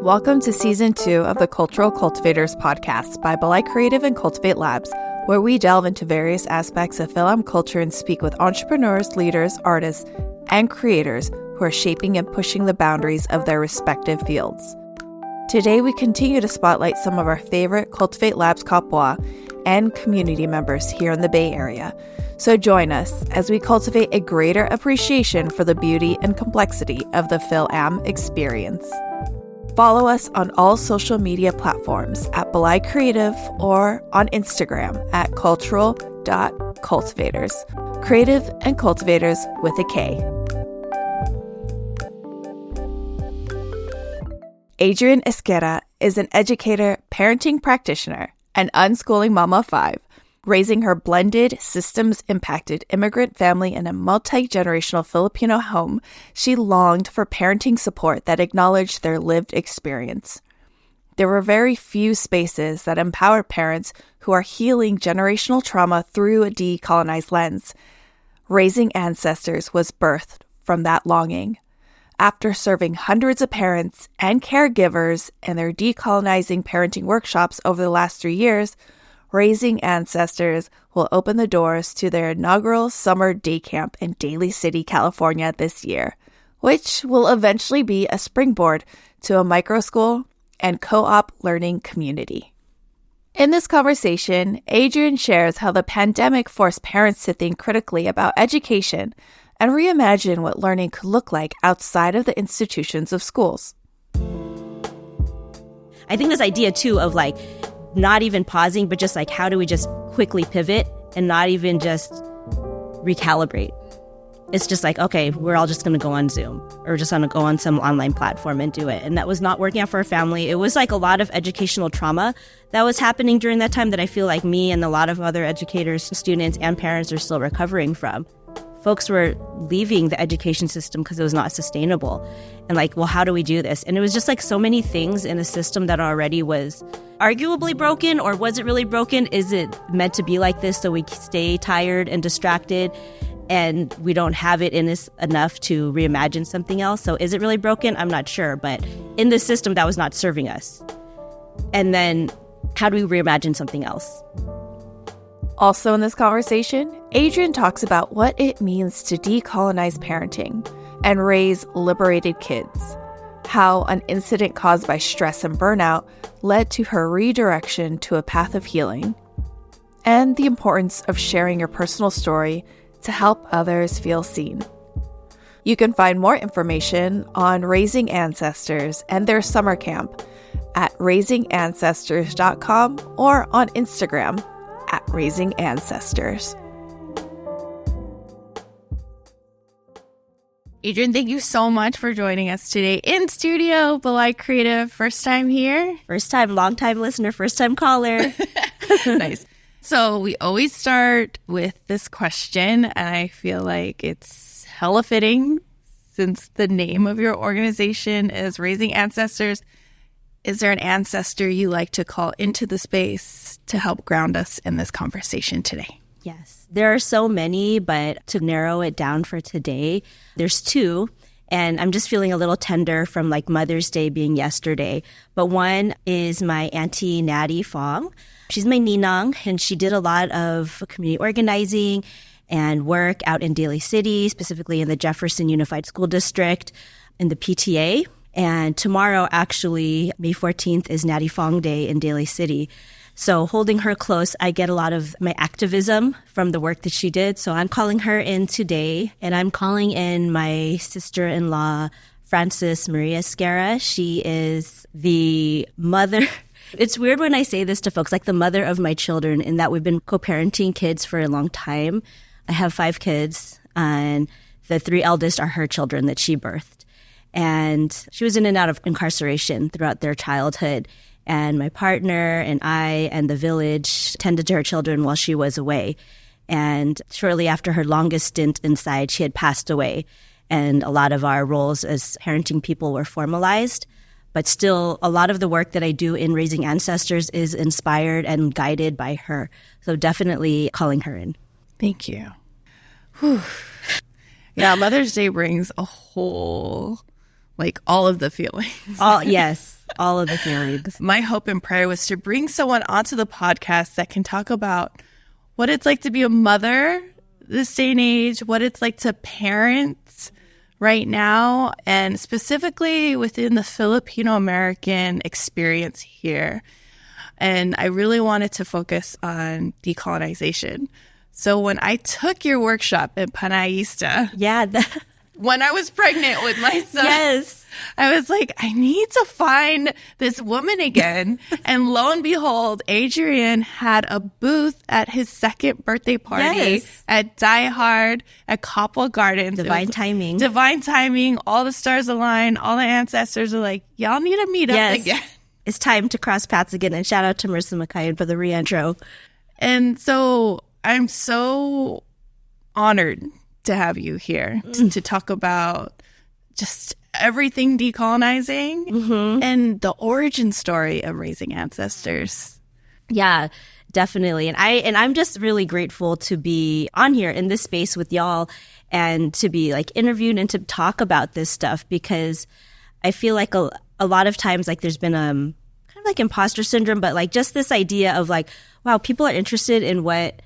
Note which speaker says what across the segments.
Speaker 1: Welcome to Season 2 of the Cultural Cultivators podcast by BIPOC Creative and Kultivate Labs, where we delve into various aspects of Philam culture and speak with entrepreneurs, leaders, artists, and creators who are shaping and pushing the boundaries of their respective fields. Today, we continue to spotlight some of our favorite Kultivate Labs kapwa and community members here in the Bay Area. So join us as we cultivate a greater appreciation for the beauty and complexity of the Philam experience. Follow us on all social media platforms at BIPOC Creative or on Instagram at cultural.cultivators. Creative and cultivators with a K. Adrienne Esguerra is an educator, parenting practitioner, and unschooling mama of 5. Raising her blended, systems-impacted immigrant family in a multi-generational Filipino home, she longed for parenting support that acknowledged their lived experience. There were very few spaces that empowered parents who are healing generational trauma through a decolonized lens. Raising Ancestors was birthed from that longing. After serving hundreds of parents and caregivers in their decolonizing parenting workshops over the last 3 years, Raising Ancestors will open the doors to their inaugural summer day camp in Daly City, California this year, which will eventually be a springboard to a micro school and co-op learning community. In this conversation, Adrienne shares how the pandemic forced parents to think critically about education and reimagine what learning could look like outside of the institutions of schools.
Speaker 2: I think this idea, too, of not even pausing, but just how do we just quickly pivot and not even just recalibrate? It's just okay, we're all just going to go on Zoom or just going to go on some online platform and do it. And that was not working out for our family. It was a lot of educational trauma that was happening during that time that I feel like me and a lot of other educators, students, and parents are still recovering from. Folks were leaving the education system because it was not sustainable. And well, how do we do this? And it was just so many things in a system that already was arguably broken, or was it really broken? Is it meant to be like this so we stay tired and distracted and we don't have it in us enough to reimagine something else? So is it really broken? I'm not sure. But in the system, that was not serving us. And then how do we reimagine something else?
Speaker 1: Also in this conversation, Adrienne talks about what it means to decolonize parenting and raise liberated kids, how an incident caused by stress and burnout led to her redirection to a path of healing, and the importance of sharing your personal story to help others feel seen. You can find more information on Raising Ancestors and their summer camp at raisingancestors.com or on Instagram at Raising Ancestors. Adrienne, thank you so much for joining us today in studio. BIPOC Creative, first time here?
Speaker 2: First time, long time listener, first time caller.
Speaker 1: Nice. So we always start with this question, and I feel like it's hella fitting since the name of your organization is Raising Ancestors. Is there an ancestor you like to call into the space to help ground us in this conversation today?
Speaker 2: Yes, there are so many, but to narrow it down for today, there's 2. And I'm just feeling a little tender from Mother's Day being yesterday. But one is my auntie Natty Fong. She's my ninang, and she did a lot of community organizing and work out in Daly City, specifically in the Jefferson Unified School District, in the PTA. And tomorrow, actually, May 14th, is Natty Fong Day in Daly City. So holding her close, I get a lot of my activism from the work that she did. So I'm calling her in today, and I'm calling in my sister-in-law, Frances Maria Esguerra. She is the mother. It's weird when I say this to folks, the mother of my children, in that we've been co-parenting kids for a long time. I have 5 kids, and the 3 eldest are her children that she birthed. And she was in and out of incarceration throughout their childhood. And my partner and I and the village tended to her children while she was away. And shortly after her longest stint inside, she had passed away. And a lot of our roles as parenting people were formalized. But still, a lot of the work that I do in Raising Ancestors is inspired and guided by her. So definitely calling her in.
Speaker 1: Thank you. Whew. Yeah, Mother's Day brings a whole, all of the feelings.
Speaker 2: Oh, yes. All of the feelings.
Speaker 1: My hope and prayer was to bring someone onto the podcast that can talk about what it's like to be a mother this day and age, what it's like to parent right now, and specifically within the Filipino American experience here. And I really wanted to focus on decolonization. So when I took your workshop at Panaista, when I was pregnant with my son,
Speaker 2: yes,
Speaker 1: I was like, I need to find this woman again. And lo and behold, Adrienne had a booth at his second birthday party at Die Hard at Copple Gardens.
Speaker 2: Divine timing.
Speaker 1: Divine timing. All the stars align. All the ancestors are like, y'all need to meet up again.
Speaker 2: It's time to cross paths again. And shout out to Marissa McKayan for the re-intro.
Speaker 1: And so I'm so honored to have you here to talk about just everything decolonizing and the origin story of raising ancestors.
Speaker 2: Yeah, definitely. And I'm just really grateful to be on here in this space with y'all and to be like interviewed and to talk about this stuff, because I feel like a lot of times like there's been kind of like imposter syndrome, but like just this idea of like, wow, people are interested in what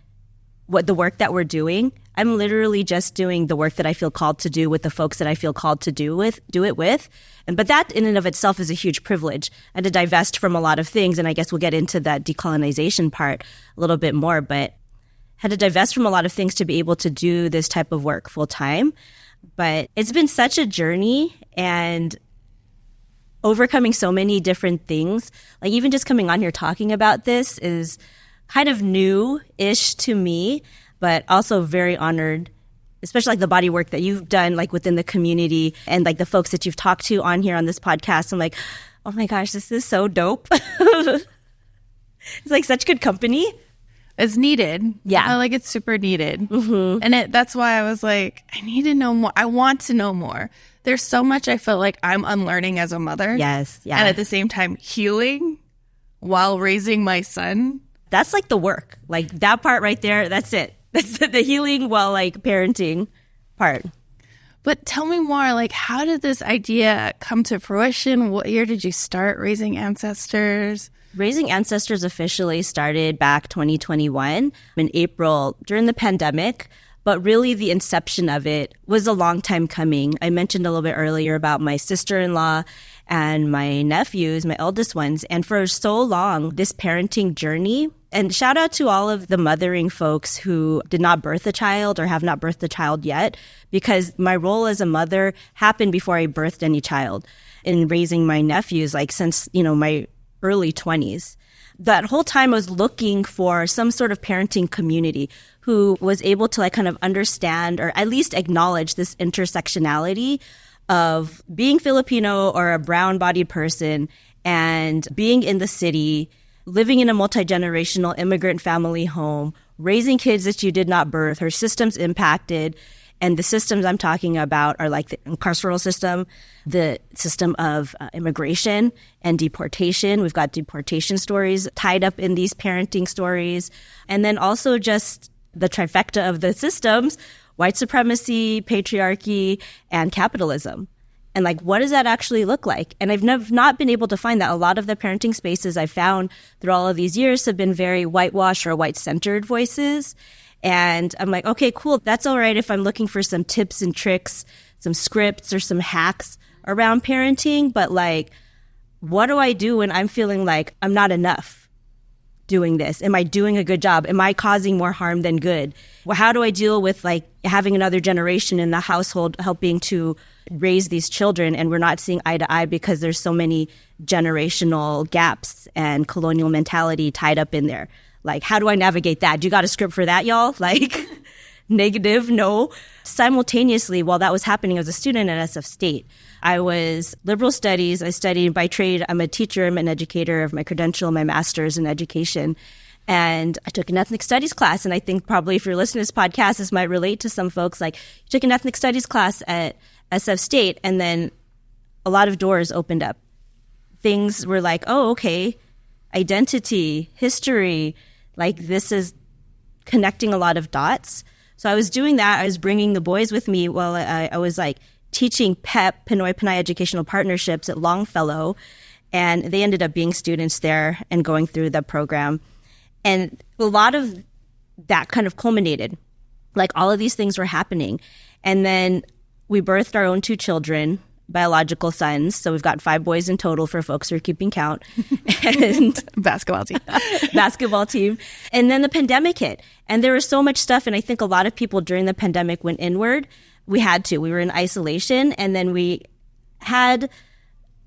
Speaker 2: the work that we're doing. I'm literally just doing the work that I feel called to do with the folks that I feel called to do it with. But that in and of itself is a huge privilege, and to divest from a lot of things. And I guess we'll get into that decolonization part a little bit more, but had to divest from a lot of things to be able to do this type of work full time. But it's been such a journey, and overcoming so many different things. Like even just coming on here talking about this is kind of new-ish to me, but also very honored, especially like the body work that you've done like within the community and like the folks that you've talked to on here on this podcast. I'm like, oh my gosh, this is so dope. It's like such good company.
Speaker 1: It's needed.
Speaker 2: Yeah.
Speaker 1: I like it's super needed. And that's why I was like, I need to know more. I want to know more. There's so much I feel like I'm unlearning as a mother.
Speaker 2: Yes. Yeah.
Speaker 1: And at the same time, healing while raising my son.
Speaker 2: That's like the work. Like that part right there, that's it. That's the healing while like parenting part.
Speaker 1: But tell me more, like how did this idea come to fruition? What year did you start raising ancestors?
Speaker 2: Raising Ancestors officially started back 2021 in April during the pandemic, but really the inception of it was a long time coming. I mentioned a little bit earlier about my sister-in-law and my nephews, my eldest ones. And for so long, this parenting journey, and shout out to all of the mothering folks who did not birth a child or have not birthed a child yet, because my role as a mother happened before I birthed any child in raising my nephews, like since, my early 20s. That whole time I was looking for some sort of parenting community who was able to like kind of understand or at least acknowledge this intersectionality of being Filipino or a brown-bodied person and being in the city, living in a multi-generational immigrant family home, raising kids that you did not birth, her systems impacted. And the systems I'm talking about are like the carceral system, the system of immigration and deportation. We've got deportation stories tied up in these parenting stories. And then also just the trifecta of the systems, white supremacy, patriarchy, and capitalism. And like, what does that actually look like? And I've not been able to find that. A lot of the parenting spaces I've found through all of these years have been very whitewash or white-centered voices. And I'm like, okay, cool. That's all right if I'm looking for some tips and tricks, some scripts or some hacks around parenting. But like, what do I do when I'm feeling like I'm not enough doing this? Am I doing a good job? Am I causing more harm than good? Well, how do I deal with like having another generation in the household helping to raise these children and we're not seeing eye to eye because there's so many generational gaps and colonial mentality tied up in there? Like, how do I navigate that? Do you got a script for that, y'all? Like, negative, no. Simultaneously, while that was happening as a student at SF State, I was liberal studies. I studied by trade. I'm a teacher. I'm an educator of my credential, my master's in education. And I took an ethnic studies class. And I think probably if you're listening to this podcast, this might relate to some folks. Like, you took an ethnic studies class at SF State, and then a lot of doors opened up. Things were like, oh, okay, identity, history, like this is connecting a lot of dots. So I was doing that. I was bringing the boys with me while I was like teaching PEP, Pinoy Panay Educational Partnerships at Longfellow. And they ended up being students there and going through the program. And a lot of that kind of culminated. Like all of these things were happening. And then we birthed our own 2 children, biological sons. So we've got 5 boys in total for folks who are keeping count. And
Speaker 1: basketball
Speaker 2: team. And then the pandemic hit. And there was so much stuff. And I think a lot of people during the pandemic went inward. We had to. We were in isolation. And then we had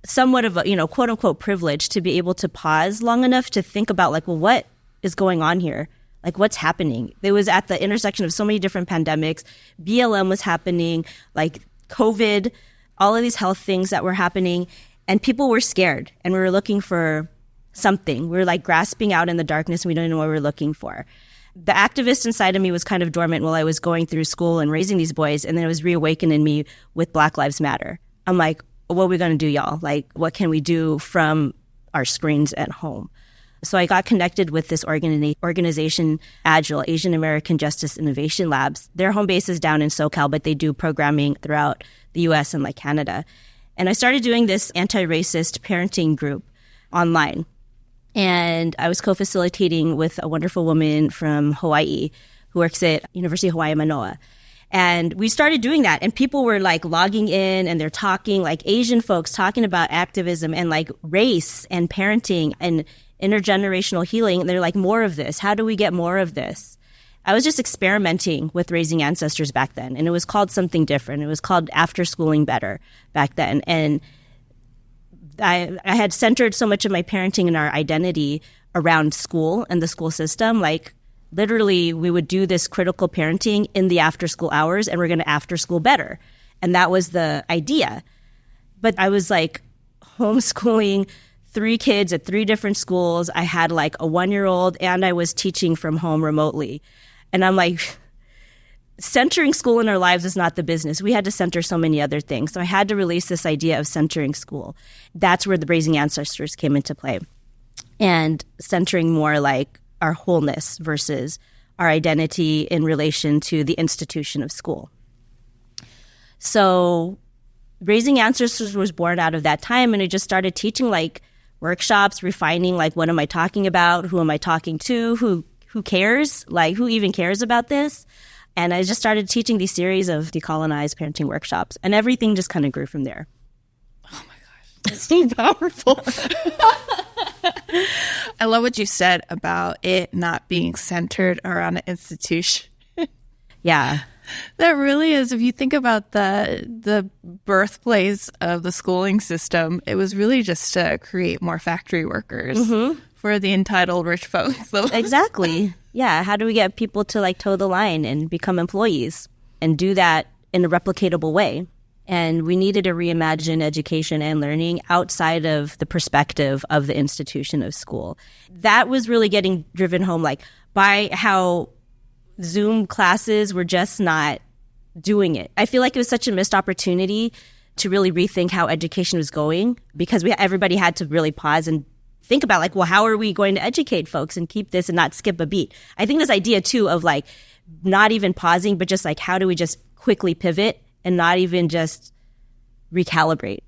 Speaker 2: somewhat of a, quote unquote privilege to be able to pause long enough to think about like, well, what is going on here? Like what's happening? It was at the intersection of so many different pandemics. BLM was happening, like COVID, all of these health things that were happening, and people were scared and we were looking for something. We were like grasping out in the darkness and we didn't know what we were looking for. The activist inside of me was kind of dormant while I was going through school and raising these boys, and then it was reawakened in me with Black Lives Matter. I'm like, what are we going to do, y'all? Like, what can we do from our screens at home? So I got connected with this organization, Agile, Asian American Justice Innovation Labs. Their home base is down in SoCal, but they do programming throughout the U.S. and like Canada. And I started doing this anti-racist parenting group online. And I was co-facilitating with a wonderful woman from Hawaii who works at University of Hawaii Manoa. And we started doing that, and people were like logging in and they're talking, like Asian folks talking about activism and like race and parenting and intergenerational healing. And they're like, more of this. How do we get more of this? I was just experimenting with raising ancestors back then, and it was called something different. It was called After Schooling Better back then. And I had centered so much of my parenting and our identity around school and the school system. Like literally, we would do this critical parenting in the after school hours, and we're going to after school better. And that was the idea. But I was like homeschooling 3 kids at 3 different schools. I had like a 1-year-old, and I was teaching from home remotely. And I'm like, centering school in our lives is not the business. We had to center so many other things. So I had to release this idea of centering school. That's where the Raising Ancestors came into play. And centering more like our wholeness versus our identity in relation to the institution of school. So Raising Ancestors was born out of that time, and I just started teaching like workshops, refining like what am I talking about, who am I talking to, who cares, like who even cares about this. And I just started teaching these series of decolonized parenting workshops, and everything just kind of grew from there.
Speaker 1: Oh my gosh, that's so powerful. I love what you said about it not being centered around an institution.
Speaker 2: Yeah.
Speaker 1: That really is. If you think about the birthplace of the schooling system, it was really just to create more factory workers for the entitled rich folks. So.
Speaker 2: Exactly. Yeah. How do we get people to like toe the line and become employees and do that in a replicatable way? And we needed to reimagine education and learning outside of the perspective of the institution of school. That was really getting driven home like by how Zoom classes were just not doing it. I feel like it was such a missed opportunity to really rethink how education was going, because everybody had to really pause and think about like, well, how are we going to educate folks and keep this and not skip a beat? I think this idea too of like not even pausing, but just like, how do we just quickly pivot and not even just recalibrate?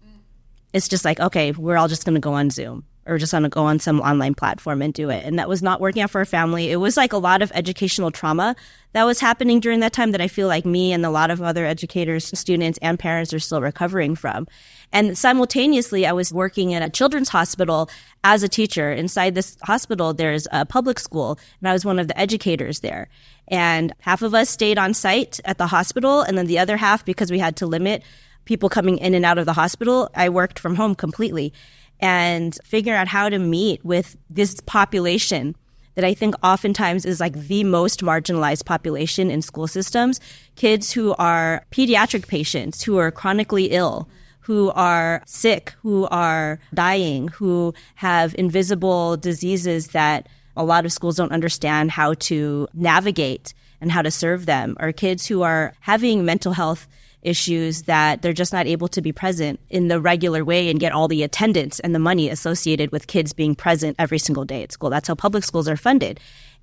Speaker 2: It's just like, okay, we're all just going to go on Zoom, or just going to go on some online platform and do it. And that was not working out for our family. It was like a lot of educational trauma that was happening during that time that I feel like me and a lot of other educators, students, and parents are still recovering from. And simultaneously, I was working in a children's hospital as a teacher. Inside this hospital, there's a public school, and I was one of the educators there. And half of us stayed on site at the hospital, and then the other half, because we had to limit people coming in and out of the hospital, I worked from home completely. And figure out how to meet with this population that I think oftentimes is like the most marginalized population in school systems. Kids who are pediatric patients, who are chronically ill, who are sick, who are dying, who have invisible diseases that a lot of schools don't understand how to navigate and how to serve them, or kids who are having mental health issues that they're just not able to be present in the regular way and get all the attendance and the money associated with kids being present every single day at school. That's how public schools are funded.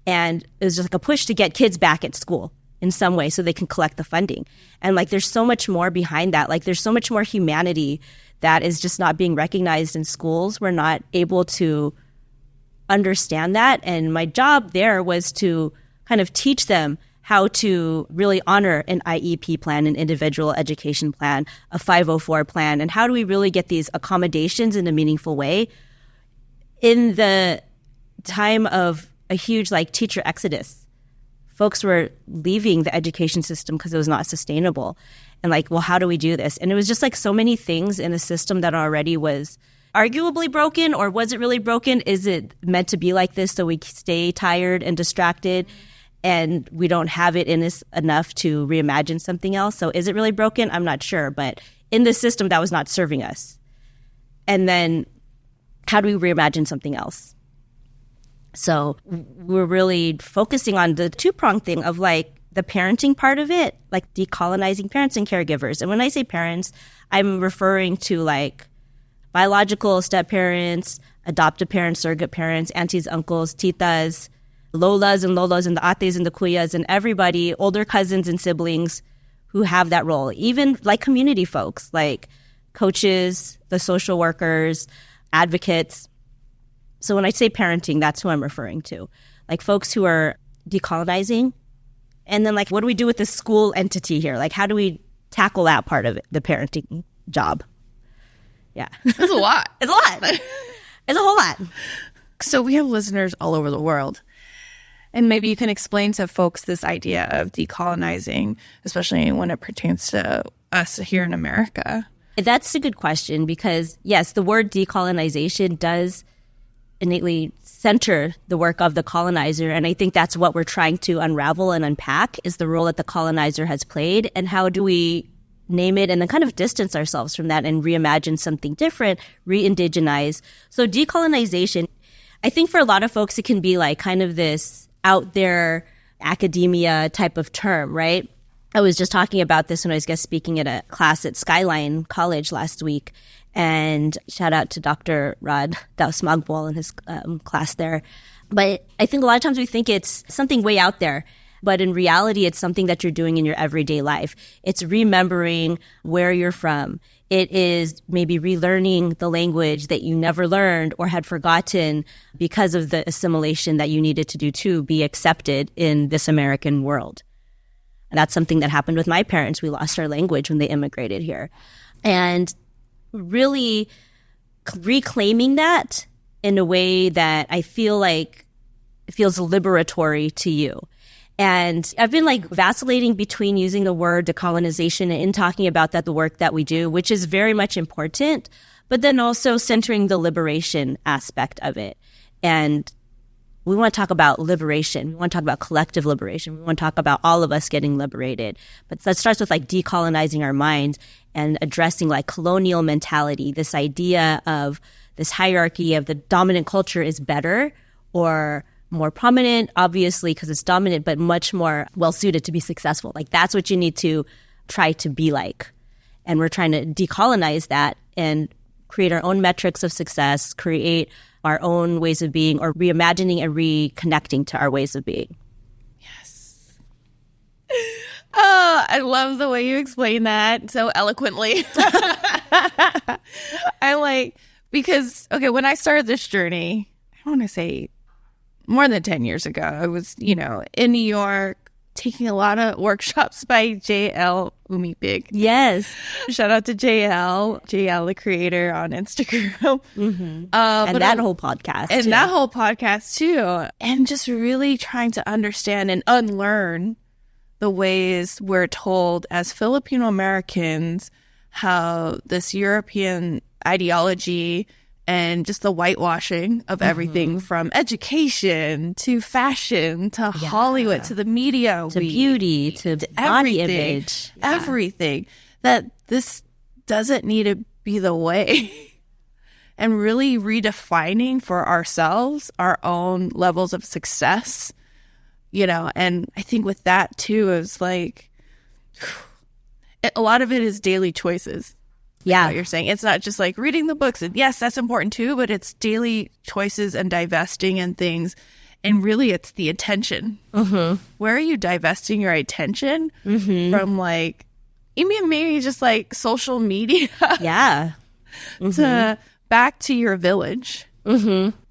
Speaker 2: And it was just like a push to get kids back at school in some way so they can collect the funding. And like, there's so much more behind that. Like, there's so much more humanity that is just not being recognized in schools. We're not able to understand that. And my job there was to kind of teach them how to really honor an IEP plan, an individual education plan, a 504 plan, and how do we really get these accommodations in a meaningful way in the time of a huge teacher exodus. Folks were leaving the education system because it was not sustainable. And well, how do we do this? And it was just so many things in a system that already was arguably broken, or was it really broken? Is it meant to be like this so we stay tired and distracted and we don't have it in us enough to reimagine something else? So is it really broken? I'm not sure. But in this system, that was not serving us. And then how do we reimagine something else? So we're really focusing on the two-pronged thing of the parenting part of it, decolonizing parents and caregivers. And when I say parents, I'm referring to biological step-parents, adoptive parents, surrogate parents, aunties, uncles, titas, lolas and lolos and the ates and the kuyas and everybody, older cousins and siblings who have that role. Even community folks, coaches, the social workers, advocates. So when I say parenting, that's who I'm referring to. Folks who are decolonizing. And then what do we do with the school entity here? How do we tackle that part of it, the parenting job? Yeah.
Speaker 1: It's a lot.
Speaker 2: It's a lot. It's a whole lot.
Speaker 1: So we have listeners all over the world. And maybe you can explain to folks this idea of decolonizing, especially when it pertains to us here in America.
Speaker 2: That's a good question because, yes, the word decolonization does innately center the work of the colonizer. And I think that's what we're trying to unravel and unpack is the role that the colonizer has played and how do we name it and then kind of distance ourselves from that and reimagine something different, re-indigenize. So decolonization, I think for a lot of folks, it can be kind of this out there academia type of term, right? I was just talking about this when I was guest speaking at a class at Skyline College last week. And shout out to Dr. Rod Dausmagbol and his class there. But I think a lot of times we think it's something way out there. But in reality, it's something that you're doing in your everyday life. It's remembering where you're from. It is maybe relearning the language that you never learned or had forgotten because of the assimilation that you needed to do to be accepted in this American world. And that's something that happened with my parents. We lost our language when they immigrated here. And really reclaiming that in a way that I feel it feels liberatory to you. And I've been vacillating between using the word decolonization and talking about the work that we do, which is very much important, but then also centering the liberation aspect of it. And we want to talk about liberation. We want to talk about collective liberation. We want to talk about all of us getting liberated. But that starts with decolonizing our minds and addressing colonial mentality, this idea of this hierarchy of the dominant culture is better or more prominent, obviously, because it's dominant, but much more well-suited to be successful. That's what you need to try to be like. And we're trying to decolonize that and create our own metrics of success, create our own ways of being, or reimagining and reconnecting to our ways of being.
Speaker 1: Yes. Oh, I love the way you explain that so eloquently. Because, when I started this journey, I want to say more than 10 years ago, I was, in New York, taking a lot of workshops by JL Umipig.
Speaker 2: Yes.
Speaker 1: Shout out to JL the creator on Instagram.
Speaker 2: Mm-hmm. And that whole podcast.
Speaker 1: And that whole podcast too. And just really trying to understand and unlearn the ways we're told as Filipino Americans how this European ideology and just the whitewashing of everything from education to fashion to Hollywood to the media
Speaker 2: to beauty to body image.
Speaker 1: Everything. That this doesn't need to be the way. And really redefining for ourselves our own levels of success. And I think with that too is a lot of it is daily choices.
Speaker 2: Yeah.
Speaker 1: What you're saying. It's not just reading the books. And yes, that's important too, but it's daily choices and divesting and things. And really it's the attention.
Speaker 2: Mm-hmm.
Speaker 1: Where are you divesting your attention from even maybe just social media?
Speaker 2: Yeah.
Speaker 1: to back to your village,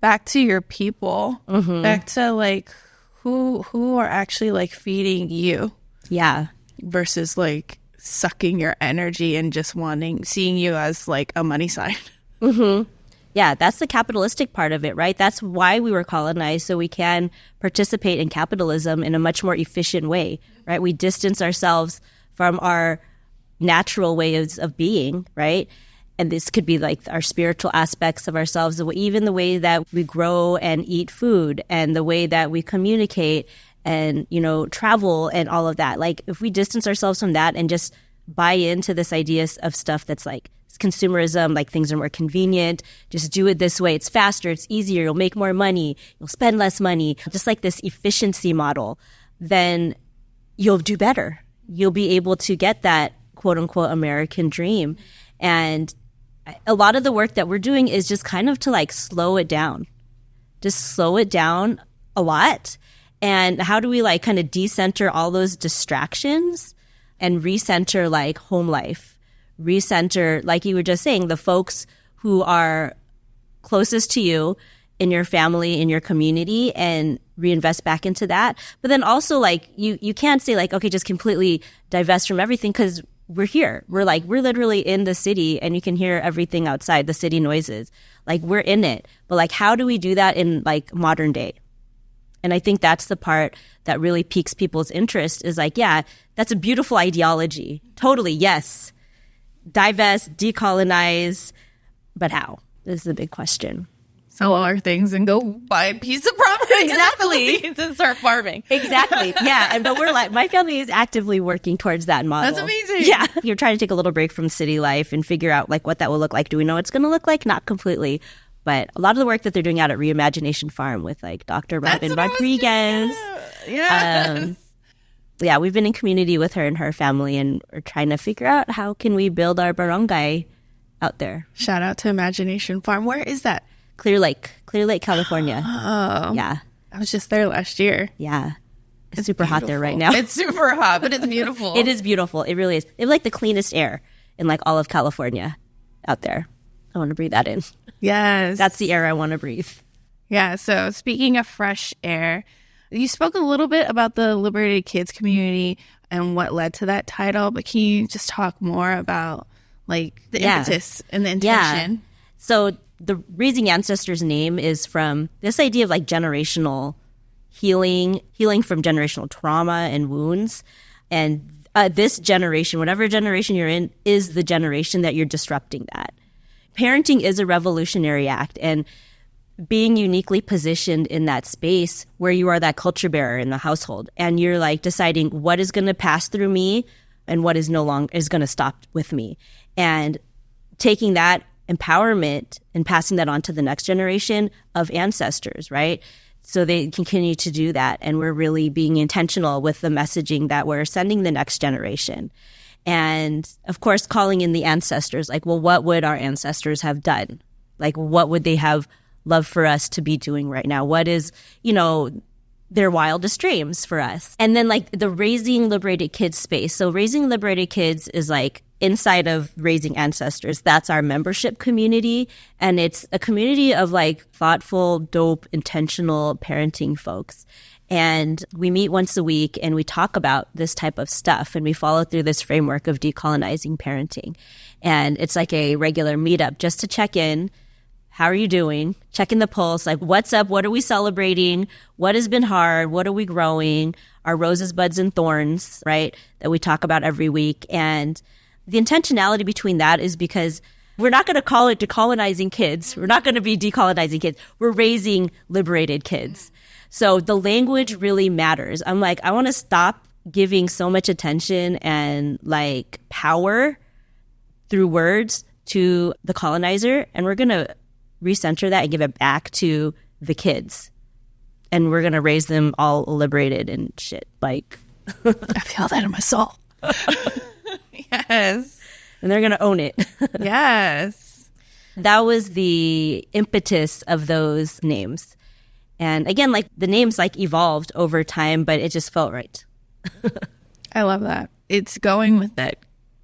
Speaker 1: back to your people, back to like who are actually like feeding you.
Speaker 2: Yeah.
Speaker 1: Versus like sucking your energy and just seeing you as like a money sign.
Speaker 2: Yeah, that's the capitalistic part of it, right? That's why we were colonized, so we can participate in capitalism in a much more efficient way, right? We distance ourselves from our natural ways of being, right? And this could be like our spiritual aspects of ourselves, even the way that we grow and eat food and the way that we communicate and, you know, travel and all of that. Like if we distance ourselves from that and just buy into this idea of stuff that's like consumerism, like things are more convenient, just do it this way, it's faster, it's easier, you'll make more money, you'll spend less money, just like this efficiency model, then you'll do better. You'll be able to get that quote unquote American dream. And a lot of the work that we're doing is just kind of to like slow it down, just slow it down a lot. And how do we like kind of decenter all those distractions and recenter like home life? Recenter, like you were just saying, the folks who are closest to you in your family, in your community, and reinvest back into that. But then also like you can't say like, okay, just completely divest from everything because we're here. We're literally in the city and you can hear everything outside, the city noises. Like we're in it. But like how do we do that in like modern day? And I think that's the part that really piques people's interest is like, yeah, that's a beautiful ideology. Totally, yes. Divest, decolonize, but how? This is the big question.
Speaker 1: Sell all our things and go buy a piece of property
Speaker 2: exactly
Speaker 1: and start farming.
Speaker 2: Exactly. Yeah. But we're like, my family is actively working towards that model.
Speaker 1: That's amazing.
Speaker 2: Yeah. You're trying to take a little break from city life and figure out like what that will look like. Do we know what it's going to look like? Not completely. But a lot of the work that they're doing out at Reimagination Farm with like Dr. Robin Rodriguez.
Speaker 1: Yes.
Speaker 2: Yeah, we've been in community with her and her family, and we're trying to figure out how can we build our barangay out there.
Speaker 1: Shout out to Imagination Farm. Where is that?
Speaker 2: Clear Lake, California.
Speaker 1: Oh.
Speaker 2: Yeah.
Speaker 1: I was just there last year.
Speaker 2: Yeah. It's super hot there right now.
Speaker 1: It's super hot, but it's beautiful.
Speaker 2: It is beautiful. It really is. It's like the cleanest air in like all of California out there. I want to breathe that in.
Speaker 1: Yes.
Speaker 2: That's the air I want to breathe.
Speaker 1: Yeah. So speaking of fresh air, you spoke a little bit about the Liberated Kids community and what led to that title, but can you just talk more about like the impetus and the intention?
Speaker 2: Yeah. So the Raising Ancestors name is from this idea of like generational healing from generational trauma and wounds. And this generation, whatever generation you're in, is the generation that you're disrupting that. Parenting is a revolutionary act, and being uniquely positioned in that space where you are that culture bearer in the household and you're like deciding what is going to pass through me and what is no longer is going to stop with me, and taking that empowerment and passing that on to the next generation of ancestors, right? So they continue to do that. And we're really being intentional with the messaging that we're sending the next generation. And of course, calling in the ancestors, like, well, what would our ancestors have done? Like, what would they have loved for us to be doing right now? What is, you know, their wildest dreams for us? And then like the Raising Liberated Kids space. So Raising Liberated Kids is like inside of Raising Ancestors. That's our membership community. And it's a community of like thoughtful, dope, intentional parenting folks. And we meet once a week and we talk about this type of stuff, and we follow through this framework of decolonizing parenting. And it's like a regular meetup just to check in. How are you doing? Checking the pulse, like what's up? What are we celebrating? What has been hard? What are we growing? Our roses, buds, and thorns, right? That we talk about every week. And the intentionality between that is because we're not going to call it decolonizing kids. We're not going to be decolonizing kids. We're raising liberated kids. So the language really matters. I'm like, I want to stop giving so much attention and like power through words to the colonizer. And we're going to recenter that and give it back to the kids. And we're going to raise them all liberated and shit. Like,
Speaker 1: I feel that in my soul. Yes.
Speaker 2: And they're going to own it.
Speaker 1: Yes.
Speaker 2: That was the impetus of those names. And again, like the names like evolved over time, but it just felt right.
Speaker 1: I love that. It's going with that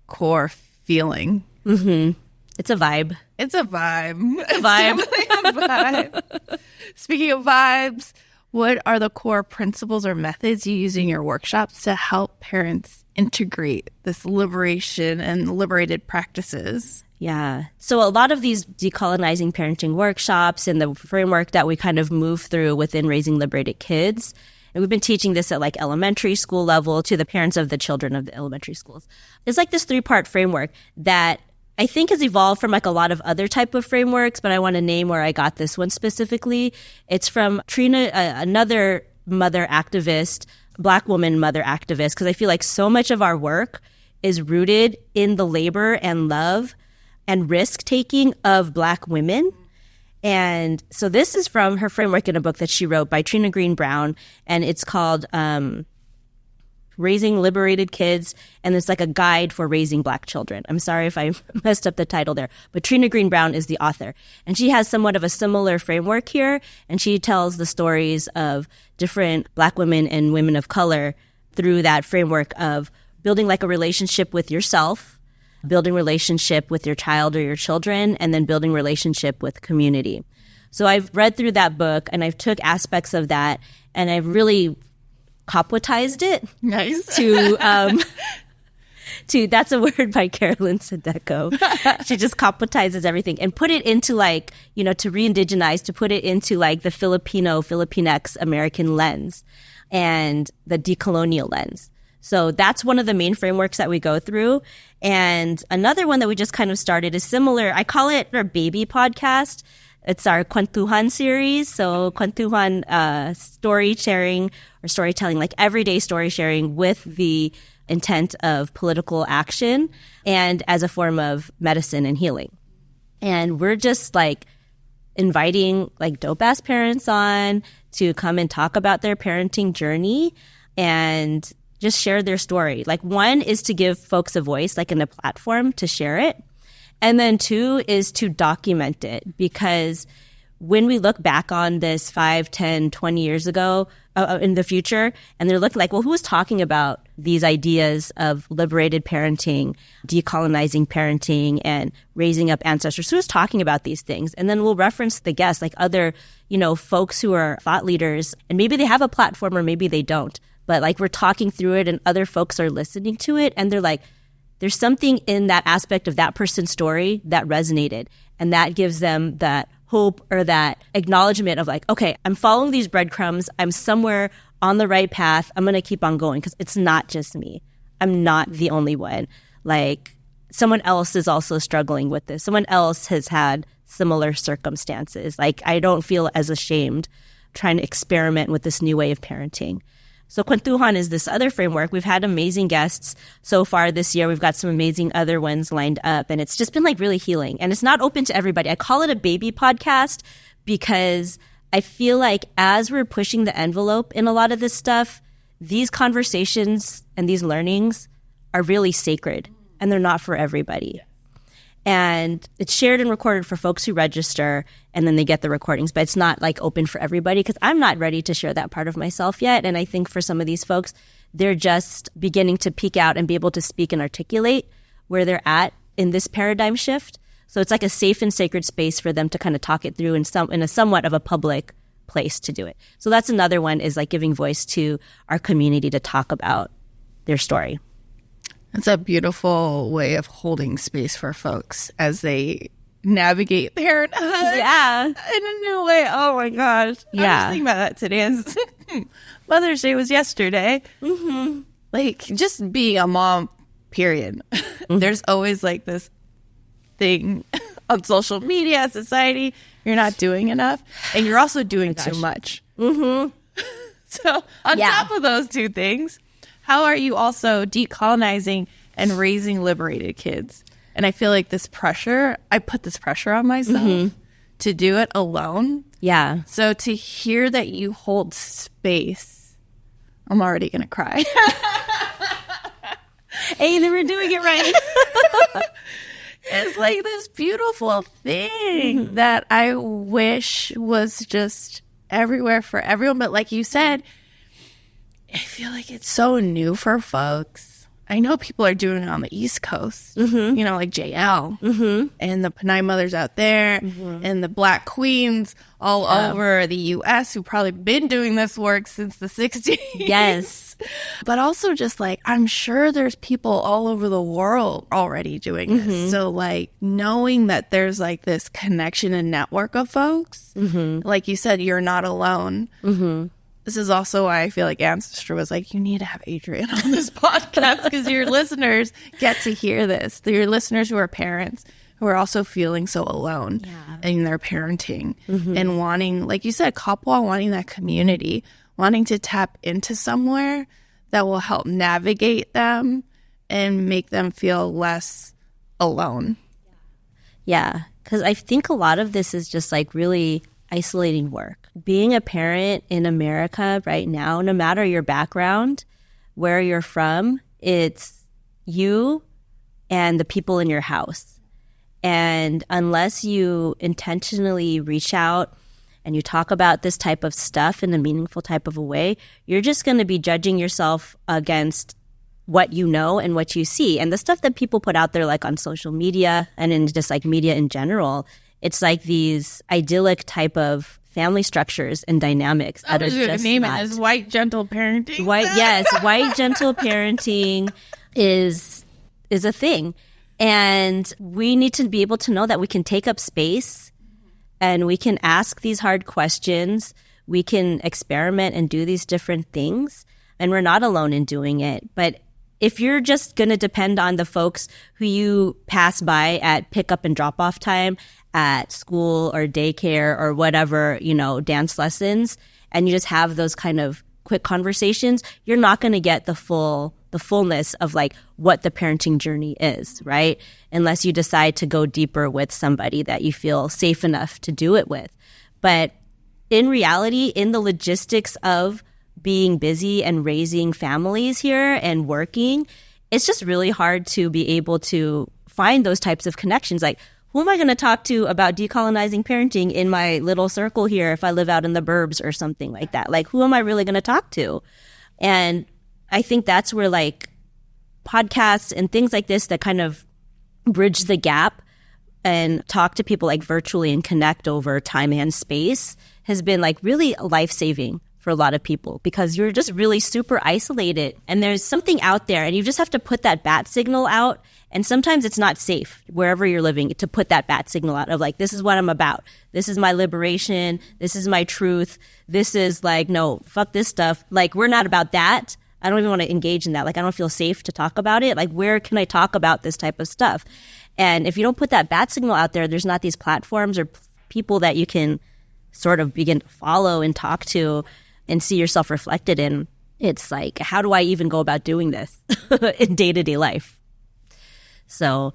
Speaker 1: core feeling.
Speaker 2: Mm-hmm. It's a vibe.
Speaker 1: It's a vibe.
Speaker 2: It's a vibe.
Speaker 1: Definitely a vibe. Speaking of vibes, what are the core principles or methods you use in your workshops to help parents integrate this liberation and liberated practices?
Speaker 2: Yeah. So a lot of these decolonizing parenting workshops and the framework that we kind of move through within Raising Liberated Kids, and we've been teaching this at like elementary school level to the parents of the children of the elementary schools. It's like this 3-part framework that I think has evolved from like a lot of other type of frameworks, but I want to name where I got this one specifically. It's from Trina, another mother activist, Black woman mother activist, because I feel like so much of our work is rooted in the labor and love and risk-taking of Black women. And so this is from her framework in a book that she wrote by Trina Green Brown, and it's called Raising Liberated Kids, and it's like a guide for raising Black children. I'm sorry if I messed up the title there, but Trina Green Brown is the author. And she has somewhat of a similar framework here, and she tells the stories of different Black women and women of color through that framework of building like a relationship with yourself, building relationship with your child or your children, and then building relationship with community. So I've read through that book, and I've took aspects of that, and I've really copwatized it.
Speaker 1: Nice.
Speaker 2: to that's a word by Carolyn Sadeko. She just copwatizes everything and put it into like, you know, to re-indigenize, to put it into like the Filipino, Filipinx American lens and the decolonial lens. So that's one of the main frameworks that we go through. And another one that we just kind of started is similar. I call it our baby podcast. It's our Kwentuhan series. So Kwentuhan, story sharing or storytelling, like everyday story sharing with the intent of political action and as a form of medicine and healing. And we're just like inviting like dope ass parents on to come and talk about their parenting journey and just share their story. Like one is to give folks a voice, like in a platform to share it. And then 2 is to document it, because when we look back on this 5, 10, 20 years ago in the future, and they're looking like, well, who was talking about these ideas of liberated parenting, decolonizing parenting, and raising up ancestors? Who's talking about these things? And then we'll reference the guests, like other, you know, folks who are thought leaders, and maybe they have a platform or maybe they don't. But like we're talking through it and other folks are listening to it, and they're like, there's something in that aspect of that person's story that resonated, and that gives them that hope or that acknowledgement of like, okay, I'm following these breadcrumbs. I'm somewhere on the right path. I'm going to keep on going because it's not just me. I'm not the only one. Like someone else is also struggling with this. Someone else has had similar circumstances. Like I don't feel as ashamed trying to experiment with this new way of parenting. So Kwentuhan is this other framework. We've had amazing guests so far this year. We've got some amazing other ones lined up, and it's just been like really healing. And it's not open to everybody. I call it a baby podcast because I feel like as we're pushing the envelope in a lot of this stuff, these conversations and these learnings are really sacred, and they're not for everybody. And it's shared and recorded for folks who register, and then they get the recordings. But it's not like open for everybody because I'm not ready to share that part of myself yet. And I think for some of these folks, they're just beginning to peek out and be able to speak and articulate where they're at in this paradigm shift. So it's like a safe and sacred space for them to kind of talk it through in a somewhat of a public place to do it. So that's another one, is like giving voice to our community to talk about their story.
Speaker 1: It's a beautiful way of holding space for folks as they navigate parenthood.
Speaker 2: Yeah.
Speaker 1: In a new way. Oh my gosh.
Speaker 2: Yeah.
Speaker 1: I was thinking about that today. Mother's Day was yesterday. Mm-hmm. Like just being a mom, period. Mm-hmm. There's always like this thing on social media, society, you're not doing enough. And you're also doing too much.
Speaker 2: Mm-hmm.
Speaker 1: So on top of those two things, how are you also decolonizing and raising liberated kids? And I feel like this pressure, I put this pressure on myself to do it alone.
Speaker 2: Yeah.
Speaker 1: So to hear that you hold space, I'm already going to cry.
Speaker 2: Hey, they were doing it right.
Speaker 1: It's like this beautiful thing that I wish was just everywhere for everyone. But like you said, I feel like it's so new for folks. I know people are doing it on the East Coast, like JL and the Panay mothers out there and the Black queens all over the U.S. who've probably been doing this work since the 60s.
Speaker 2: Yes.
Speaker 1: But also just like, I'm sure there's people all over the world already doing this. So like knowing that there's like this connection and network of folks, like you said, you're not alone. This is also why I feel like Ancestor was like, you need to have Adrienne on this podcast because your listeners get to hear this. Your listeners who are parents who are also feeling so alone in their parenting and wanting, like you said, Kapwa wanting that community, wanting to tap into somewhere that will help navigate them and make them feel less alone.
Speaker 2: Yeah, because I think a lot of this is just like really isolating work. Being a parent in America right now, no matter your background, where you're from, it's you and the people in your house. And unless you intentionally reach out and you talk about this type of stuff in a meaningful type of a way, you're just going to be judging yourself against what you know and what you see. And the stuff that people put out there, like on social media and in just like media in general, it's like these idyllic type of family structures and dynamics that are just
Speaker 1: name it as white gentle parenting.
Speaker 2: White gentle parenting is a thing. And we need to be able to know that we can take up space and we can ask these hard questions. We can experiment and do these different things. And we're not alone in doing it. But if you're just going to depend on the folks who you pass by at pickup and drop off time at school or daycare or whatever, dance lessons, and you just have those kind of quick conversations, you're not going to get the fullness of like what the parenting journey is, right? Unless you decide to go deeper with somebody that you feel safe enough to do it with. But in reality, in the logistics of being busy and raising families here and working, it's just really hard to be able to find those types of connections. Like, who am I going to talk to about decolonizing parenting in my little circle here if I live out in the burbs or something like that? Like, who am I really going to talk to? And I think that's where like podcasts and things like this that kind of bridge the gap and talk to people like virtually and connect over time and space has been like really life-saving for a lot of people, because you're just really super isolated and there's something out there and you just have to put that bat signal out. And sometimes it's not safe wherever you're living to put that bat signal out of like, this is what I'm about. This is my liberation. This is my truth. This is like, no, fuck this stuff. Like, we're not about that. I don't even want to engage in that. Like, I don't feel safe to talk about it. Like, where can I talk about this type of stuff? And if you don't put that bat signal out there, there's not these platforms or people that you can sort of begin to follow and talk to and see yourself reflected in. It's like, how do I even go about doing this in day-to-day life? So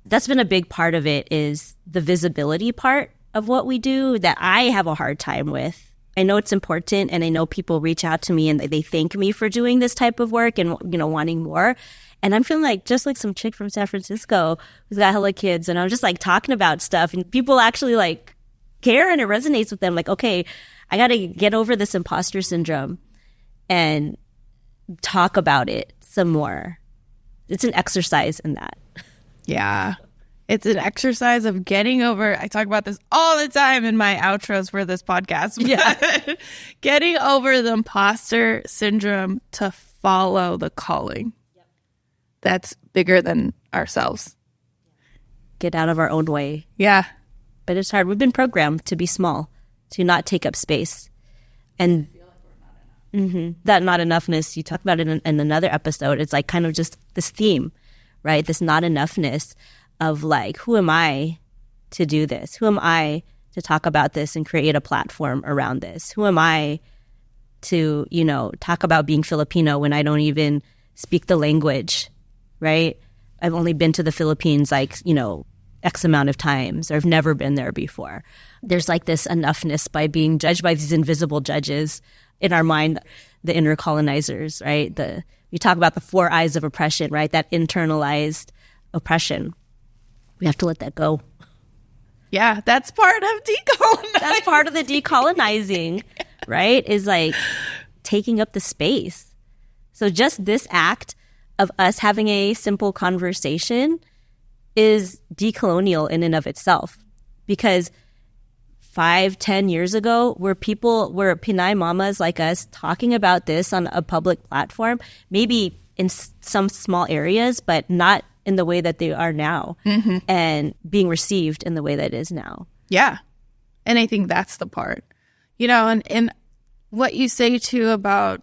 Speaker 2: that's been a big part of it, is the visibility part of what we do that I have a hard time with. I know it's important, and I know people reach out to me and they thank me for doing this type of work and, wanting more. And I'm feeling like just like some chick from San Francisco who's got hella kids, and I'm just like talking about stuff and people actually like care and it resonates with them. Like, okay, I got to get over this imposter syndrome and talk about it some more. It's an exercise in that.
Speaker 1: Yeah. It's an exercise of getting over, I talk about this all the time in my outros for this podcast.
Speaker 2: Yeah.
Speaker 1: Getting over the imposter syndrome to follow the calling. Yep. That's bigger than ourselves.
Speaker 2: Get out of our own way.
Speaker 1: Yeah.
Speaker 2: But it's hard. We've been programmed to be small, to not take up space. And that not enoughness, you talked about it in another episode. It's like kind of just this theme, right? This not enoughness of like, who am I to do this? Who am I to talk about this and create a platform around this? Who am I to, talk about being Filipino when I don't even speak the language, right? I've only been to the Philippines X amount of times, or I've never been there before. There's like this enoughness by being judged by these invisible judges in our mind, the inner colonizers, right? We talk about the 4 eyes of oppression, right? That internalized oppression. We have to let that go.
Speaker 1: Yeah, that's part of decolonizing.
Speaker 2: That's part of the decolonizing, right? Is like taking up the space. So just this act of us having a simple conversation is decolonial in and of itself. Because 5-10 years ago, were Pinay mamas like us talking about this on a public platform, maybe in some small areas, but not in the way that they are now, and being received in the way that it is now.
Speaker 1: Yeah. And I think that's the part, and what you say too about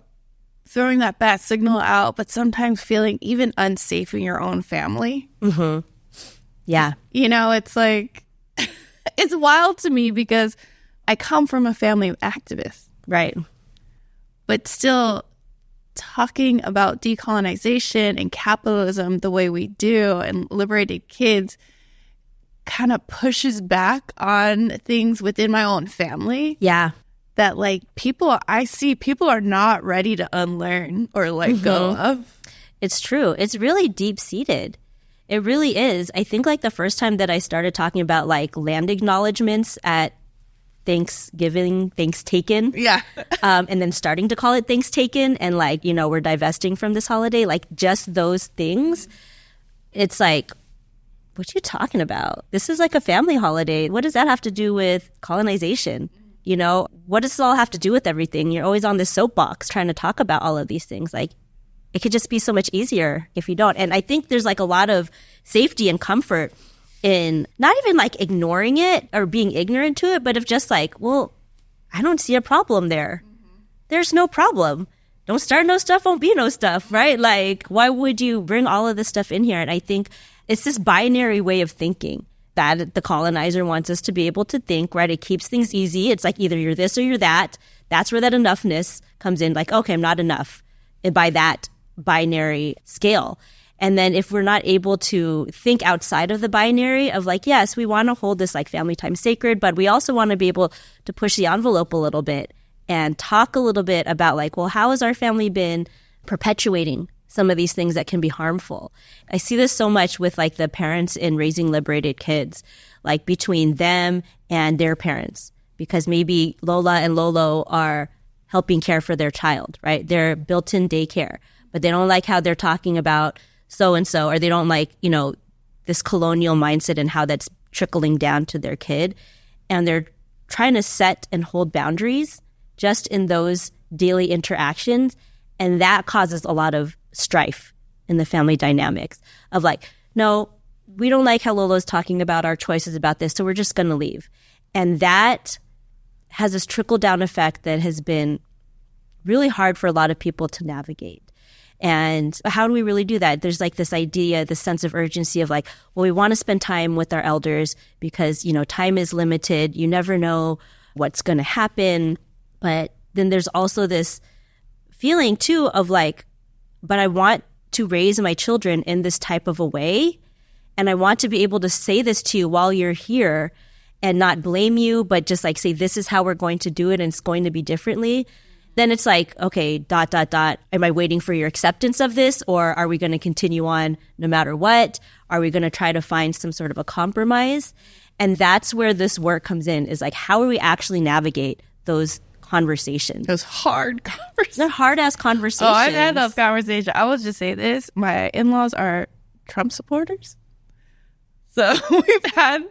Speaker 1: throwing that bad signal out, but sometimes feeling even unsafe in your own family.
Speaker 2: Yeah.
Speaker 1: It's like, it's wild to me because I come from a family of activists.
Speaker 2: Right.
Speaker 1: But still talking about decolonization and capitalism the way we do and liberated kids kind of pushes back on things within my own family.
Speaker 2: Yeah.
Speaker 1: That people are not ready to unlearn or let go of.
Speaker 2: It's true. It's really deep seated. It really is. I think the first time that I started talking about land acknowledgements at Thanksgiving, Thanks-taken.
Speaker 1: Yeah.
Speaker 2: And then starting to call it Thanks-taken and we're divesting from this holiday, just those things. It's what you talking about? This is a family holiday. What does that have to do with colonization? What does this all have to do with everything? You're always on this soapbox trying to talk about all of these things. It could just be so much easier if you don't. And I think there's a lot of safety and comfort in not even ignoring it or being ignorant to it, but of just well, I don't see a problem there. There's no problem. Don't start no stuff, won't be no stuff, right? Why would you bring all of this stuff in here? And I think it's this binary way of thinking that the colonizer wants us to be able to think, right? It keeps things easy. It's either you're this or you're that. That's where that enoughness comes in. Okay, I'm not enough by that binary scale. And then if we're not able to think outside of the binary of yes, we want to hold this family time sacred, but we also want to be able to push the envelope a little bit and talk a little bit about well, how has our family been perpetuating some of these things that can be harmful? I see this so much with the parents in raising liberated kids, between them and their parents, because maybe Lola and Lolo are helping care for their child, right? They're built-in daycare, but they don't like how they're talking about so-and-so, or they don't like, this colonial mindset and how that's trickling down to their kid. And they're trying to set and hold boundaries just in those daily interactions. And that causes a lot of strife in the family dynamics of no, we don't like how Lolo's talking about our choices about this, so we're just going to leave. And that has this trickle-down effect that has been really hard for a lot of people to navigate. And how do we really do that? There's this idea, this sense of urgency of well, we want to spend time with our elders because, time is limited. You never know what's going to happen. But then there's also this feeling too of but I want to raise my children in this type of a way. And I want to be able to say this to you while you're here and not blame you, but just say, this is how we're going to do it and it's going to be differently. Then it's okay, ... Am I waiting for your acceptance of this? Or are we going to continue on no matter what? Are we going to try to find some sort of a compromise? And that's where this work comes in, is how do we actually navigate those conversations?
Speaker 1: Those hard conversations.
Speaker 2: They're hard-ass conversations.
Speaker 1: Oh, I've had those conversations. I will just say this. My in-laws are Trump supporters. So we've had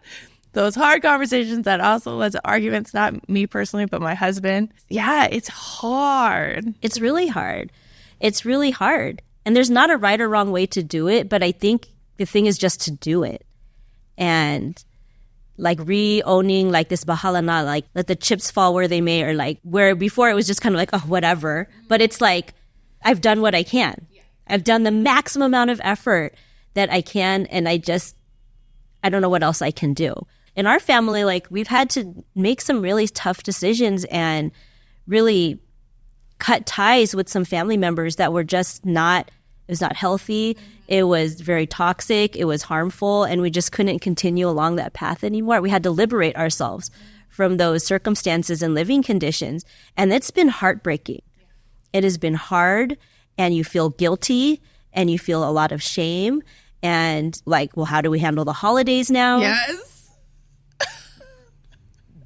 Speaker 1: those hard conversations that also led to arguments, not me personally, but my husband. Yeah, it's hard.
Speaker 2: It's really hard. It's really hard. And there's not a right or wrong way to do it, but I think the thing is just to do it. And re-owning this bahala na, let the chips fall where they may, or where before it was just kind of oh, whatever. But it's I've done what I can. I've done the maximum amount of effort that I can, and I don't know what else I can do. In our family, we've had to make some really tough decisions and really cut ties with some family members that were just it was not healthy. It was very toxic. It was harmful. And we just couldn't continue along that path anymore. We had to liberate ourselves from those circumstances and living conditions. And it's been heartbreaking. It has been hard, and you feel guilty and you feel a lot of shame. And well, how do we handle the holidays now?
Speaker 1: Yes.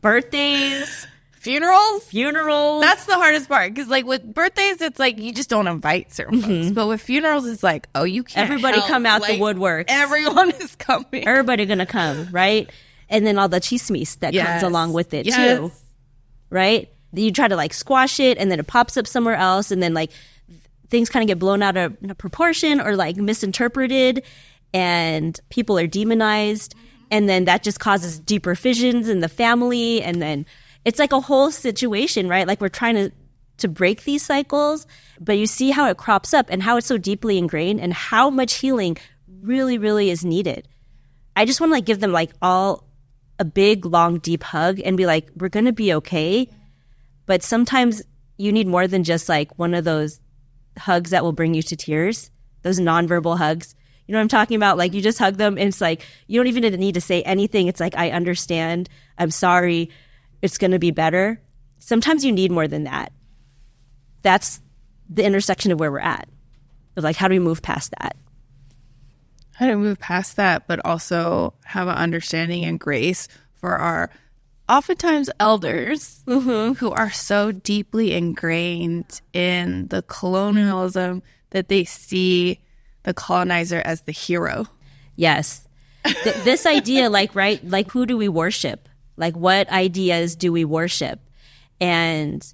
Speaker 2: Birthdays.
Speaker 1: Funerals. That's the hardest part. Because, like, with birthdays, it's like you just don't invite certain folks. But with funerals, it's like, oh, you can't
Speaker 2: Everybody come out the woodwork.
Speaker 1: Everyone is coming.
Speaker 2: Everybody going to come, right? And then all the chismes that comes along with it, too. Right? You try to, like, squash it, and then it pops up somewhere else. And then, like, things kind of get blown out of proportion or, like, misinterpreted. And people are demonized. And then that just causes deeper fissions in the family. And then it's like a whole situation, right? Like we're trying to break these cycles, but you see how it crops up and how it's so deeply ingrained and how much healing really, really is needed. I just want to like give them like all a big, long, deep hug and be like, we're going to be okay. But sometimes you need more than just like one of those hugs that will bring you to tears, those nonverbal hugs. You know what I'm talking about? Like you just hug them and it's like, you don't even need to say anything. It's like, I understand. I'm sorry. It's going to be better. Sometimes you need more than that. That's the intersection of where we're at. Of like, how do we move past that?
Speaker 1: How do we move past that, but also have an understanding and grace for our oftentimes elders who are so deeply ingrained in the colonialism that they see the colonizer as the hero.
Speaker 2: Yes. This idea, like, right, like who do we worship? Like what ideas do we worship? And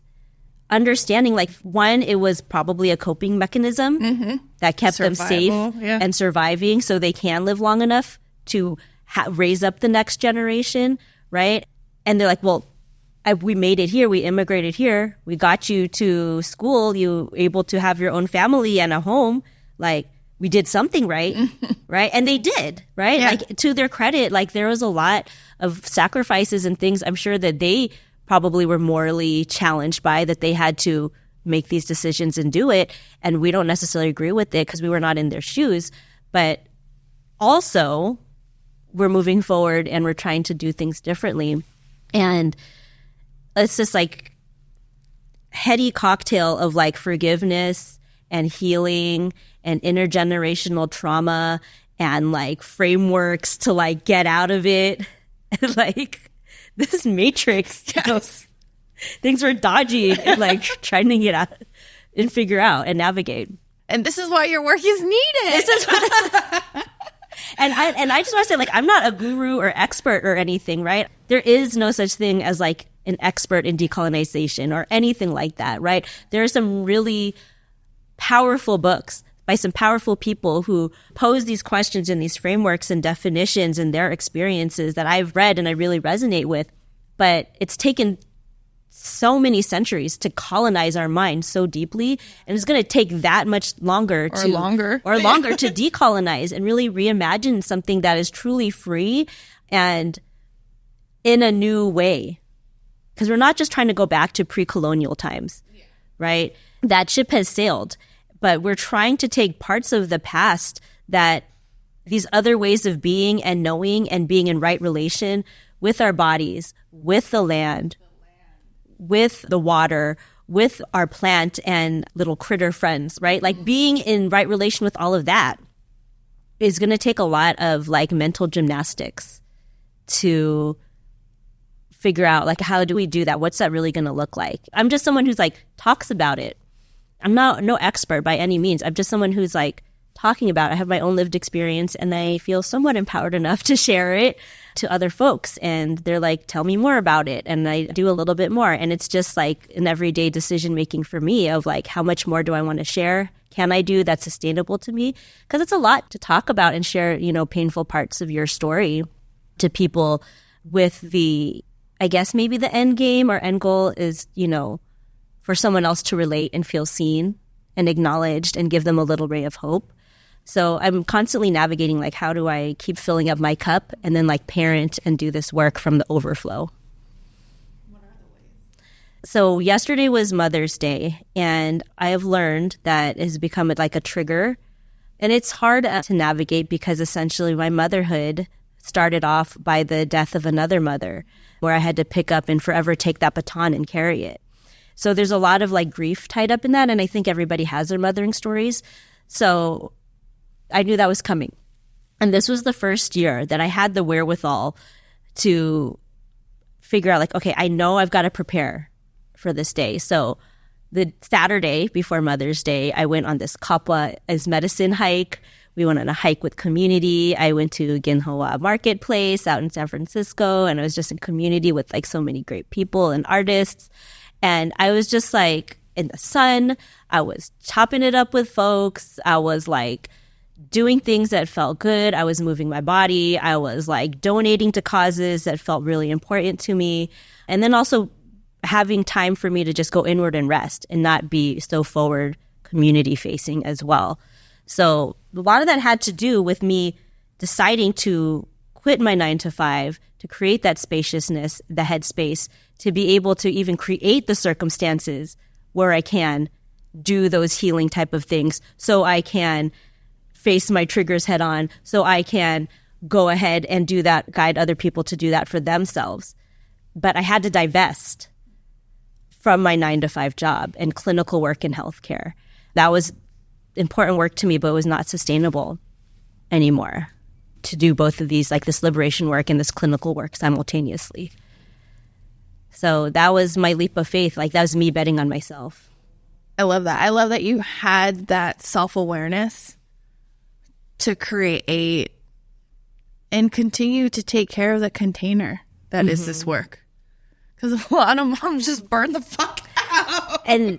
Speaker 2: understanding, like, one, it was probably a coping mechanism that kept them safe and surviving so they can live long enough to raise up the next generation, right? And they're like, well, we made it here. We immigrated here. We got you to school. You were able to have your own family and a home. Like, we did something right, right? And they did, right? Yeah. Like, to their credit, like, there was a lot of sacrifices and things I'm sure that they probably were morally challenged by, that they had to make these decisions and do it. And we don't necessarily agree with it because we were not in their shoes. But also, we're moving forward and we're trying to do things differently. And it's this, like, heady cocktail of, like, forgiveness and healing and intergenerational trauma and like frameworks to like get out of it. And like this matrix, things were dodgy and like trying to get out and figure out and navigate.
Speaker 1: And this is why your work is needed.
Speaker 2: This is what and I just want to say, like, I'm not a guru or expert or anything, right? There is no such thing as like an expert in decolonization or anything like that, right? There are some really powerful books by some powerful people who pose these questions and these frameworks and definitions and their experiences that I've read and I really resonate with. But it's taken so many centuries to colonize our minds so deeply, and it's going to take that much longer to decolonize and really reimagine something that is truly free and in a new way. Because we're not just trying to go back to pre-colonial times, right? That ship has sailed. But we're trying to take parts of the past, that these other ways of being and knowing and being in right relation with our bodies, with the land, with the water, with our plant and little critter friends, right? Like being in right relation with all of that is going to take a lot of like mental gymnastics to figure out, like, how do we do that? What's that really going to look like? I'm just someone who's like talks about it. I'm no expert by any means. I'm just someone who's like talking about it. I have my own lived experience and I feel somewhat empowered enough to share it to other folks. And they're like, tell me more about it. And I do a little bit more. And it's just like an everyday decision making for me of like, how much more do I want to share? Can I do that's sustainable to me? Because it's a lot to talk about and share, you know, painful parts of your story to people with the, I guess maybe the end game or end goal is, you know, for someone else to relate and feel seen and acknowledged and give them a little ray of hope. So I'm constantly navigating, like, how do I keep filling up my cup and then like parent and do this work from the overflow? What are the ways? So yesterday was Mother's Day, and I have learned that it has become like a trigger. And it's hard to navigate because essentially my motherhood started off by the death of another mother, where I had to pick up and forever take that baton and carry it. So there's a lot of like grief tied up in that. And I think everybody has their mothering stories. So I knew that was coming. And this was the first year that I had the wherewithal to figure out like, okay, I know I've got to prepare for this day. So the Saturday before Mother's Day, I went on this Kapwa as medicine hike. We went on a hike with community. I went to Ginhawa Marketplace out in San Francisco, and I was just in community with like so many great people and artists. And I was just like in the sun. I was chopping it up with folks. I was like doing things that felt good. I was moving my body. I was like donating to causes that felt really important to me. And then also having time for me to just go inward and rest and not be so forward community facing as well. So a lot of that had to do with me deciding to quit my 9 to 5 to create that spaciousness, the headspace, to be able to even create the circumstances where I can do those healing type of things, so I can face my triggers head on, so I can go ahead and do that, guide other people to do that for themselves. But I had to divest from my 9 to 5 job and clinical work in healthcare. That was important work to me, but it was not sustainable anymore to do both of these, like this liberation work and this clinical work simultaneously. So that was my leap of faith. Like that was me betting on myself.
Speaker 1: I love that. I love that you had that self-awareness to create and continue to take care of the container that is this work. Because a lot of moms just burn the fuck out.
Speaker 2: And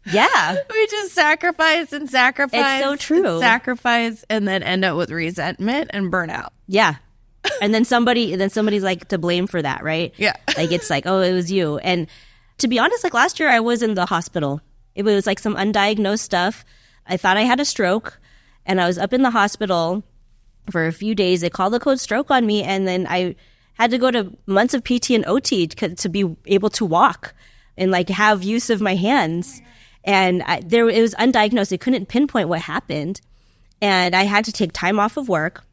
Speaker 2: yeah.
Speaker 1: We just sacrifice and sacrifice.
Speaker 2: It's so true.
Speaker 1: And sacrifice and then end up with resentment and burnout.
Speaker 2: Yeah. And then somebody's like to blame for that, right?
Speaker 1: Yeah.
Speaker 2: Like it's like, oh, it was you. And to be honest, like last year I was in the hospital. It was like some undiagnosed stuff. I thought I had a stroke and I was up in the hospital for a few days. They called the code stroke on me, and then I had to go to months of PT and OT to be able to walk and like have use of my hands. And it was undiagnosed. They couldn't pinpoint what happened. And I had to take time off of work.